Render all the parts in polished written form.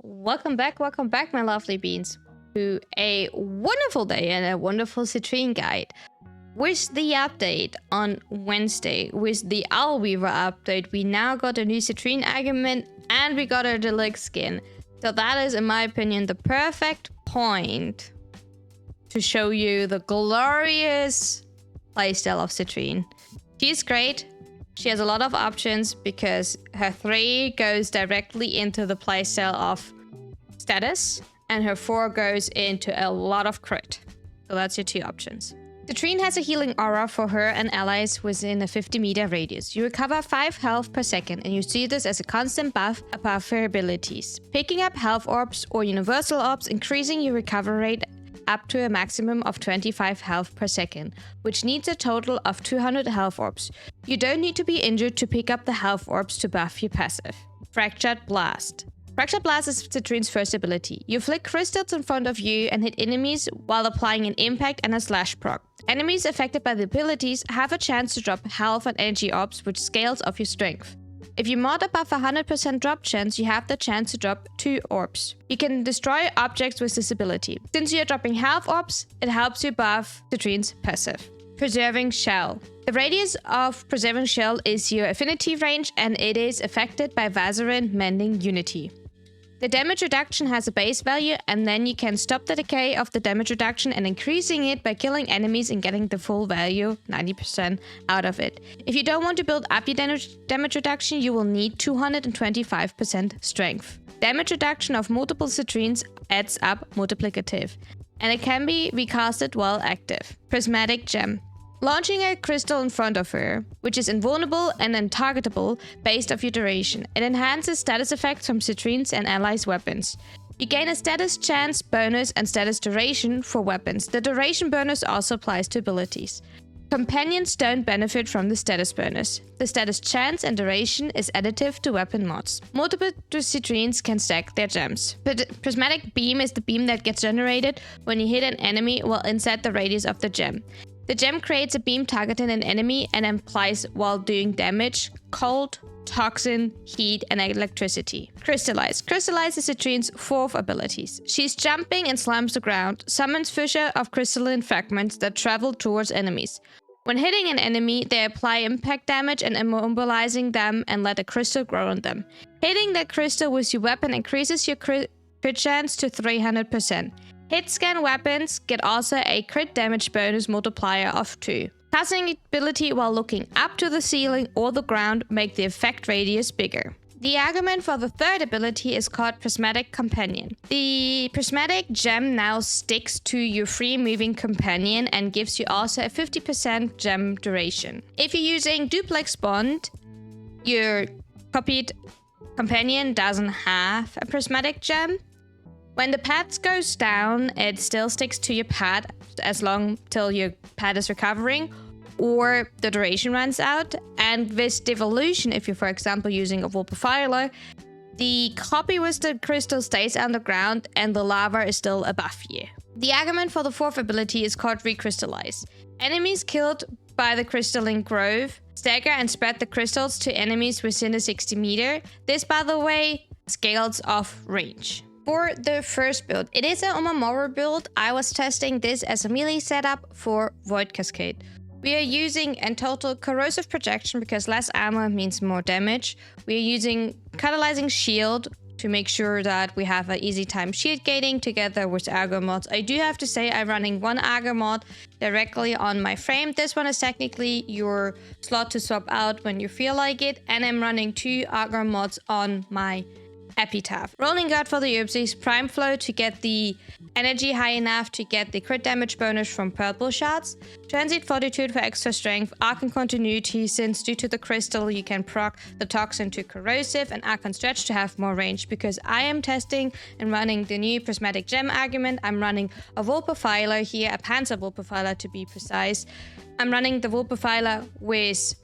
welcome back, my lovely beans, to a wonderful day and a wonderful CITRINE guide. With the update on Wednesday, with the Isleweaver update, we now got a new CITRINE augment and we got a deluxe skin. So that is, in my opinion, the perfect point to show you the glorious playstyle of CITRINE. She's great. She has a lot of options because her 3 goes directly into the playstyle of status and her 4 goes into a lot of crit. So that's your 2 options. CITRINE has a healing aura for her and allies within a 50-meter radius. You recover 5 health per second and you see this as a constant buff above her abilities. Picking up health orbs or universal orbs, increasing your recovery rate up to a maximum of 25 health per second, which needs a total of 200 health orbs. You don't need to be injured to pick up the health orbs to buff your passive. Fractured Blast. Fractured Blast is CITRINE's first ability. You flick crystals in front of you and hit enemies while applying an impact and a slash proc. Enemies affected by the abilities have a chance to drop health and energy orbs, which scales off your strength. If you mod above 100% drop chance, you have the chance to drop 2 orbs. You can destroy objects with this ability. Since you are dropping health orbs, it helps you buff CITRINE's passive. Preserving Shell. The radius of Preserving Shell is your affinity range and it is affected by Vazarin Mending Unity. The damage reduction has a base value and then you can stop the decay of the damage reduction and increasing it by killing enemies and getting the full value, 90%, out of it. If you don't want to build up your damage reduction, you will need 225% strength. Damage reduction of multiple CITRINEs adds up multiplicative, and it can be recasted while active. Prismatic Gem. Launching a crystal in front of her, which is invulnerable and untargetable based off your duration. It enhances status effects from CITRINE's and allies' weapons. You gain a status chance bonus and status duration for weapons. The duration bonus also applies to abilities. Companions don't benefit from the status bonus. The status chance and duration is additive to weapon mods. Multiple CITRINEs can stack their gems. Prismatic Beam is the beam that gets generated when you hit an enemy while inside the radius of the gem. The gem creates a beam targeting an enemy and applies while doing damage, cold, toxin, heat, and electricity. Crystallize. Crystallize is CITRINE's 4th abilities. She's jumping and slams the ground, summons fissure of crystalline fragments that travel towards enemies. When hitting an enemy, they apply impact damage and immobilizing them and let a crystal grow on them. Hitting that crystal with your weapon increases your crit chance to 300%. Hit scan weapons get also a crit damage bonus multiplier of 2. Casting ability while looking up to the ceiling or the ground make the effect radius bigger. The argument for the 3rd ability is called Prismatic Companion. The Prismatic Gem now sticks to your free moving companion and gives you also a 50% gem duration. If you're using Duplex Bond, your copied companion doesn't have a Prismatic Gem. When the pad goes down, it still sticks to your pad as long till your pad is recovering or the duration runs out. And with devolution, if you're, for example, using a Vulpifiler, the copy with the crystal stays underground and the lava is still above you. The argument for the 4th ability is called Recrystallize. Enemies killed by the crystalline grove stagger and spread the crystals to enemies within a 60 meter. This, by the way, scales off range. For the first build, it is an Omamoro build. I was testing this as a melee setup for Void Cascade. We are using in total corrosive projection because less armor means more damage. We are using catalyzing shield to make sure that we have an easy time shield gating together with Argo mods. I do have to say I'm running one Argo mod directly on my frame. This one is technically your slot to swap out when you feel like it, and I'm running 2 Argo mods on my epitaph. Rolling Guard for the Oopsies, Prime Flow to get the energy high enough to get the crit damage bonus from purple shards, Transit Fortitude for extra strength, Arcane Continuity since due to the crystal you can proc the toxin to corrosive, and Arcane Stretch to have more range. Because I am testing and running the new Prismatic Gem argument, I'm running a Vulpifiler here, a Panzer Vulpifiler to be precise. I'm running the Vulpifiler with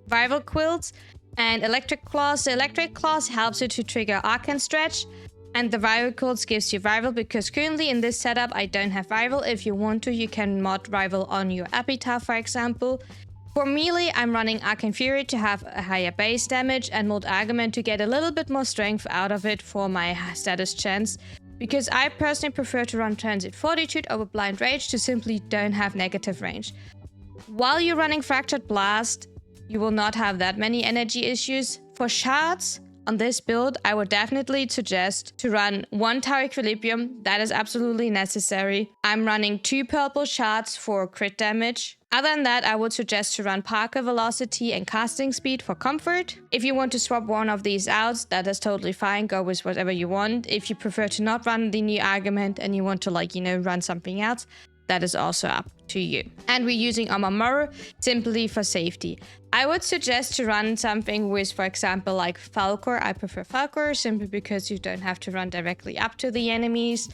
Rival Quilts and Electric Claws. The Electric Claws helps you to trigger Arcane Stretch, and the Rival Quilts gives you Rival because currently in this setup I don't have Rival. If you want to, you can mod Rival on your epitaph, for example. For melee, I'm running Arcane Fury to have a higher base damage and Mold Augment to get a little bit more strength out of it for my status chance. Because I personally prefer to run Transit Fortitude over Blind Rage to simply don't have negative range. While you're running Fractured Blast, you will not have that many energy issues. For shards, on this build, I would definitely suggest to run 1 Tower Equilibrium. That is absolutely necessary. I'm running 2 purple shards for crit damage. Other than that, I would suggest to run Parker Velocity and Casting Speed for comfort. If you want to swap one of these out, that is totally fine. Go with whatever you want. If you prefer to not run the new Augment and you want to run something else, that is also up to you. And we're using Armor simply for safety. I would suggest to run something with, for example, like Falcor. I prefer Falcor simply because you don't have to run directly up to the enemies.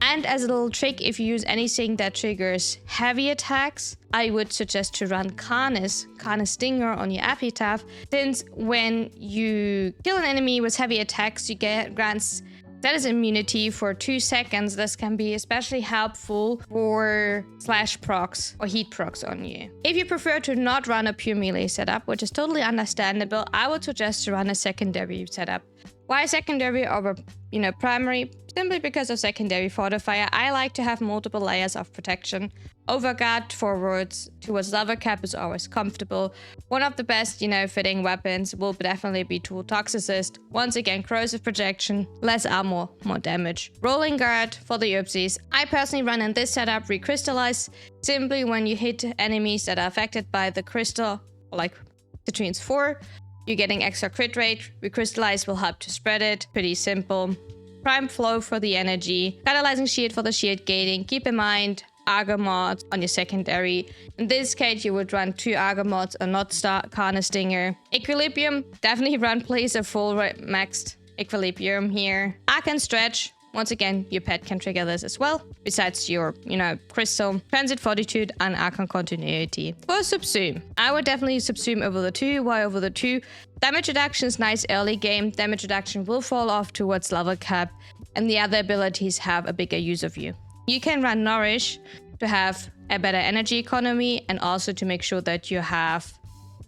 And as a little trick, if you use anything that triggers heavy attacks, I would suggest to run Karnas Stinger on your epitaph, since when you kill an enemy with heavy attacks, you grants status immunity for 2 seconds. This can be especially helpful for slash procs or heat procs on you. If you prefer to not run a pure melee setup, which is totally understandable, I would suggest to run a secondary setup. Why secondary over, primary? Simply because of secondary fortifier. I like to have multiple layers of protection. Overguard forwards towards level cap is always comfortable. One of the best, fitting weapons will definitely be Tool Toxicist. Once again, corrosive projection, less armor, more damage. Rolling guard for the oopsies. I personally run in this setup Recrystallize. Simply when you hit enemies that are affected by the crystal, like Citrine's 4, you're getting extra crit rate. Recrystallize will help to spread it. Pretty simple. Prime Flow for the energy. Catalyzing Shield for the shield gating. Keep in mind, Argo mods on your secondary. In this case, you would run 2 Argo mods and not start Karna Stinger. Equilibrium, definitely run please a full maxed Equilibrium here. Arcane Stretch. Once again, your pet can trigger this as well, besides your, Crystal, Transit Fortitude, and Arcane Continuity. For Subsume, I would definitely Subsume over the 2. Why over the 2? Damage reduction is nice early game. Damage reduction will fall off towards level cap, and the other abilities have a bigger use of you. You can run Nourish to have a better energy economy, and also to make sure that you have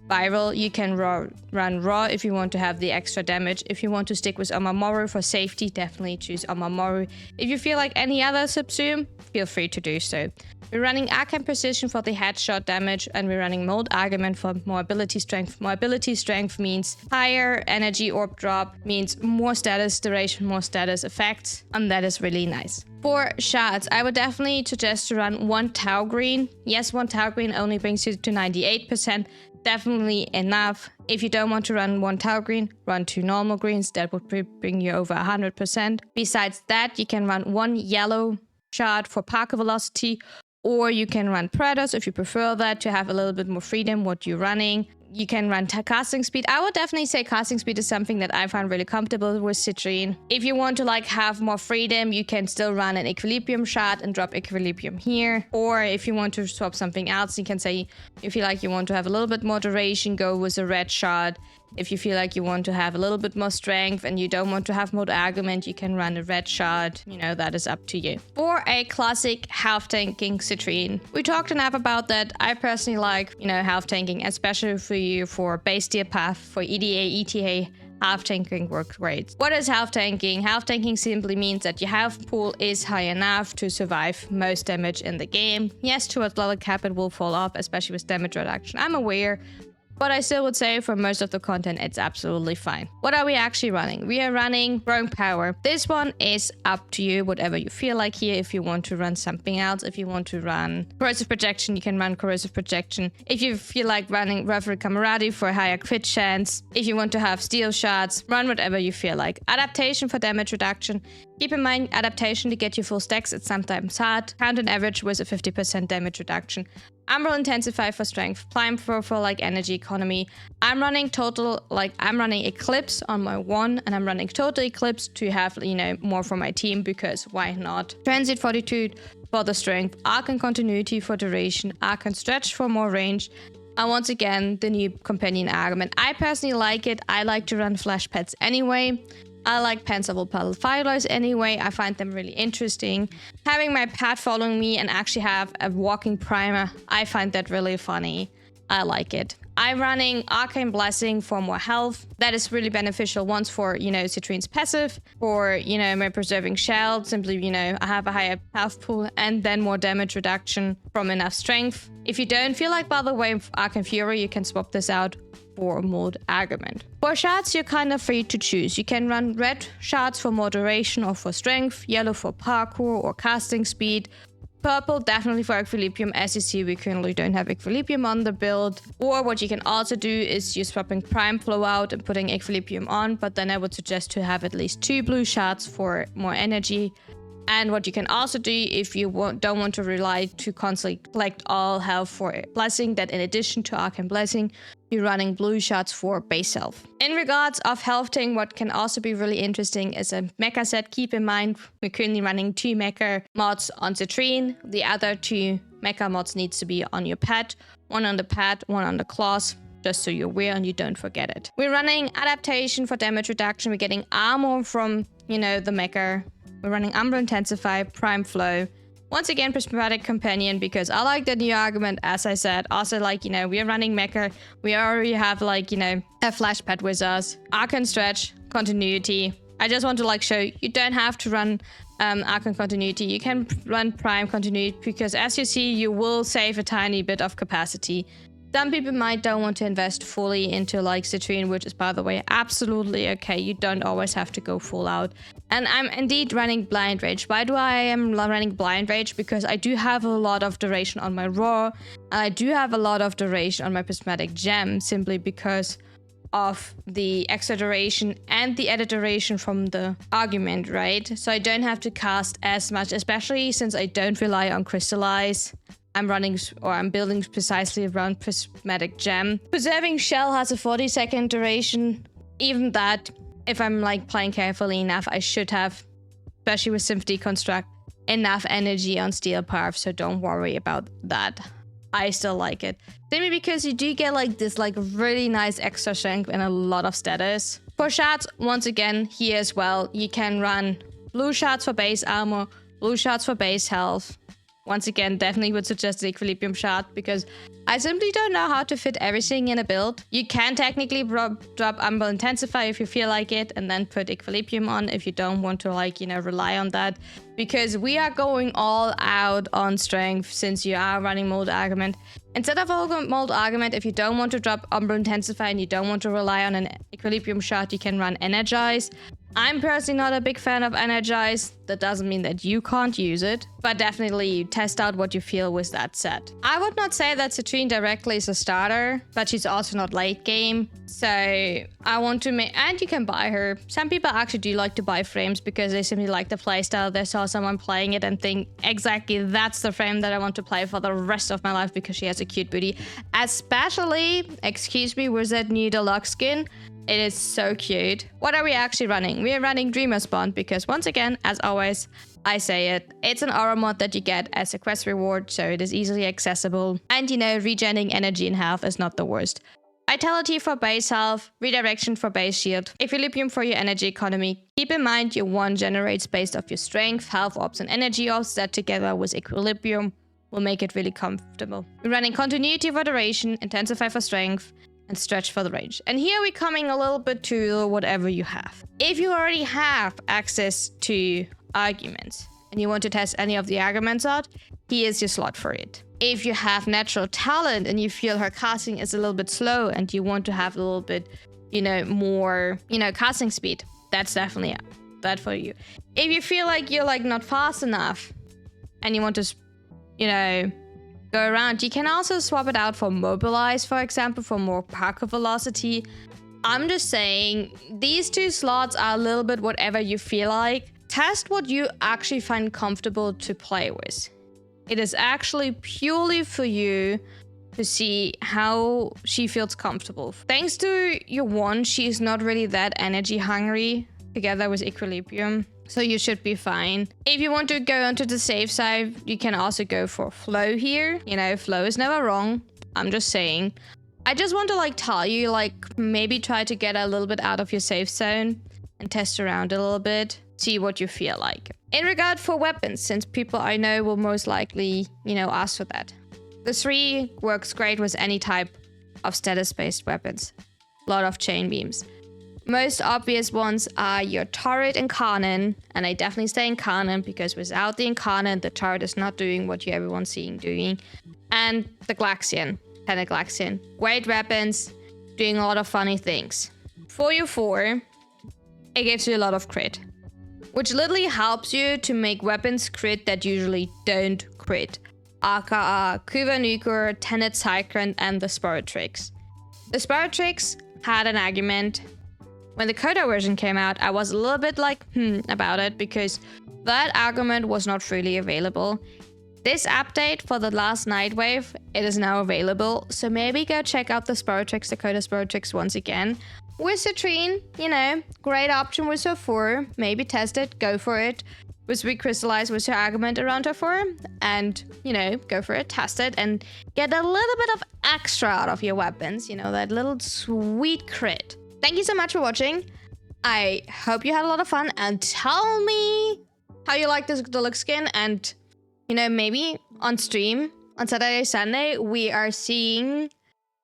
Viral. You can run Raw if you want to have the extra damage. If you want to stick with Amamoru for safety, definitely choose Amamoru. If you feel like any other Subsume, feel free to do so. We're running Arcane Precision for the headshot damage, and we're running Mold Augment for more ability strength. More ability strength means higher energy orb drop, means more status duration, more status effects, and that is really nice. For shards, I would definitely suggest to run 1 Tau Green. Yes, 1 Tau Green only brings you to 98%. Definitely enough. If you don't want to run 1 Tau Green, run 2 normal greens. That would bring you over 100%. Besides that, you can run 1 yellow shard for Parker Velocity, or you can run Predators if you prefer that, to have a little bit more freedom what you're running. You can run Casting Speed. I would definitely say Casting Speed is something that I find really comfortable with Citrine. If you want to have more freedom, you can still run an Equilibrium shard and drop Equilibrium here. Or if you want to swap something else, you can say, if you you want to have a little bit more duration, go with a red shard. If you feel like you want to have a little bit more strength and you don't want to have Mold Augment, you can run a red shard. That is up to you. For a classic health tanking Citrine, we talked enough about that. I personally like, health tanking, especially for you for base tier path, for EDA, ETA. Health tanking works great. What is health tanking? Health tanking simply means that your health pool is high enough to survive most damage in the game. Yes, towards level cap it will fall off, especially with damage reduction. I'm aware. But I still would say for most of the content, it's absolutely fine. What are we actually running? We are running Growing Power. This one is up to you, whatever you feel like here. If you want to run something else, if you want to run Corrosive Projection, you can run Corrosive Projection. If you feel like running Referee Camaraderie for a higher crit chance, if you want to have Steel Shards, run whatever you feel like. Adaptation for damage reduction. Keep in mind, adaptation to get you full stacks, it's sometimes hard. Count an average with a 50% damage reduction. Umbral Intensify for strength, Prime for energy economy. I'm running Eclipse on my 1, and I'm running Total Eclipse to have, more for my team, because why not? Transit Fortitude for the strength, Arcane Continuity for duration, Arcane Stretch for more range. And once again, the new companion Augment. I personally like it. I like to run flash pets anyway. I like Panzerable Paddle Fireflies anyway. I find them really interesting. Having my pet following me and actually have a walking primer, I find that really funny. I like it. I'm running Arcane Blessing for more health. That is really beneficial once for, Citrine's passive, for, my Preserving Shell. Simply, I have a higher health pool and then more damage reduction from enough strength. If you don't feel like, by the way, Arcane Fury, you can swap this out for Mold Augment. For shards, you're kind of free to choose. You can run red shards for more duration or for strength, yellow for parkour or casting speed, purple definitely for Equilibrium. As you see, we currently don't have Equilibrium on the build. Or what you can also do is you're swapping Prime Flow out and putting Equilibrium on, but then I would suggest to have at least 2 blue shards for more energy. And what you can also do if you don't want to rely to constantly collect all health for Blessing, that in addition to Arcane Blessing, you're running blue shards for base health. In regards of healthing, what can also be really interesting is a mecha set. Keep in mind, we're currently running 2 mecha mods on Citrine. The other 2 mecha mods needs to be on your pet. 1 on the pet, 1 on the claws, just so you're aware and you don't forget it. We're running adaptation for damage reduction. We're getting armor from, the mecha. We're running Umbra Intensify, Prime Flow. Once again, Prismatic Companion, because I like the new argument, as I said. Also, we're running Mecha. We already have, a Flash Pet with us. Arcane Stretch, Continuity. I just want to, show you don't have to run Arcane Continuity. You can run Prime Continuity, because as you see, you will save a tiny bit of capacity. Some people might don't want to invest fully into Citrine, which is, by the way, absolutely okay. You don't always have to go full out. And I'm indeed running Blind Rage. Why do I am running Blind Rage? Because I do have a lot of duration on my Raw. And I do have a lot of duration on my Prismatic Gem, simply because of the extra duration and the added duration from the Augment, right? So I don't have to cast as much, especially since I don't rely on Crystallize. I'm building precisely around Prismatic Gem. Preserving Shell has a 40-second duration. Even that, if I'm playing carefully enough, I should have, especially with Symphony Construct, enough energy on Steel Path, so don't worry about that. I still like it. Simply because you do get this really nice extra strength and a lot of status. For shards, once again, here as well, you can run blue shards for base armor, blue shards for base health. Once again, definitely would suggest the Equilibrium shard, because I simply don't know how to fit everything in a build. You can technically drop Umbra Intensify if you feel like it, and then put Equilibrium on if you don't want to rely on that. Because we are going all out on strength since you are running Mold Augment. Instead of Mold Augment, if you don't want to drop Umbra Intensify and you don't want to rely on an Equilibrium shard, you can run Energize. I'm personally not a big fan of Energize. That doesn't mean that you can't use it, but definitely test out what you feel with that set. I would not say that Citrine directly is a starter, but she's also not late game. So I want to make, and you can buy her. Some people actually do like to buy frames because they simply like the playstyle. They saw someone playing it and think, exactly, that's the frame that I want to play for the rest of my life because she has a cute booty. Especially, excuse me, with that new deluxe skin. It is so cute. What are we actually running? We are running Dreamer's Bond because, once again, as always, I say it, it's an aura mod that you get as a quest reward, so it is easily accessible. And regenerating energy and health is not the worst. Vitality for base health, redirection for base shield, equilibrium for your energy economy. Keep in mind your one generates based off your strength, health orbs, and energy orbs that together with equilibrium will make it really comfortable. We're running continuity for duration, intensify for strength, and stretch for the range. And here we're coming a little bit to whatever you have. If you already have access to arguments and you want to test any of the arguments out, here's your slot for it. If you have natural talent and you feel her casting is a little bit slow and you want to have a little bit, more, casting speed, that's definitely that for you. If you feel like you're not fast enough and you want to, go around, you can also swap it out for mobilize, for example, for more parkour velocity. I'm just saying these two slots are a little bit whatever you feel like. Test what you actually find comfortable to play with. It is actually purely for you to see how she feels comfortable. Thanks to your wand, she's not really that energy hungry together with equilibrium. So you should be fine. If you want to go onto the safe side, you can also go for flow here. Flow is never wrong. I'm just saying. I just want to tell you, maybe try to get a little bit out of your safe zone and test around a little bit. See what you feel like. In regard for weapons, since people I know will most likely, ask for that. The 3 works great with any type of status-based weapons. A lot of chain beams. Most obvious ones are your turret and cannon, and I definitely stay in cannon because without the cannon, the turret is not doing what you everyone's seeing doing. And the Glaxian, Pentaglaxian. Great weapons, doing a lot of funny things. For your 4, it gives you a lot of crit, which literally helps you to make weapons crit that usually don't crit. aka Kuva, Tenet, CITRINE, and the Spiratrix. The Spiratrix had an argument. When the Coda version came out, I was a little bit like, about it, because that argument was not freely available. This update for the last Nightwave, it is now available, so maybe go check out the Spiratrix, the Coda Spiratrix once again. With CITRINE, you know, great option with her 4, maybe test it, go for it. With Recrystallize with her Augment around her 4, and, you know, go for it, test it, and get a little bit of extra out of your weapons, you know, that little sweet crit. Thank you so much for watching. I hope you had a lot of fun, and tell me how you like this deluxe skin, and, you know, maybe on stream, on Saturday, Sunday, we are seeing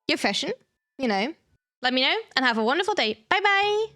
your fashion, you know. Let me know, and have a wonderful day. Bye-bye!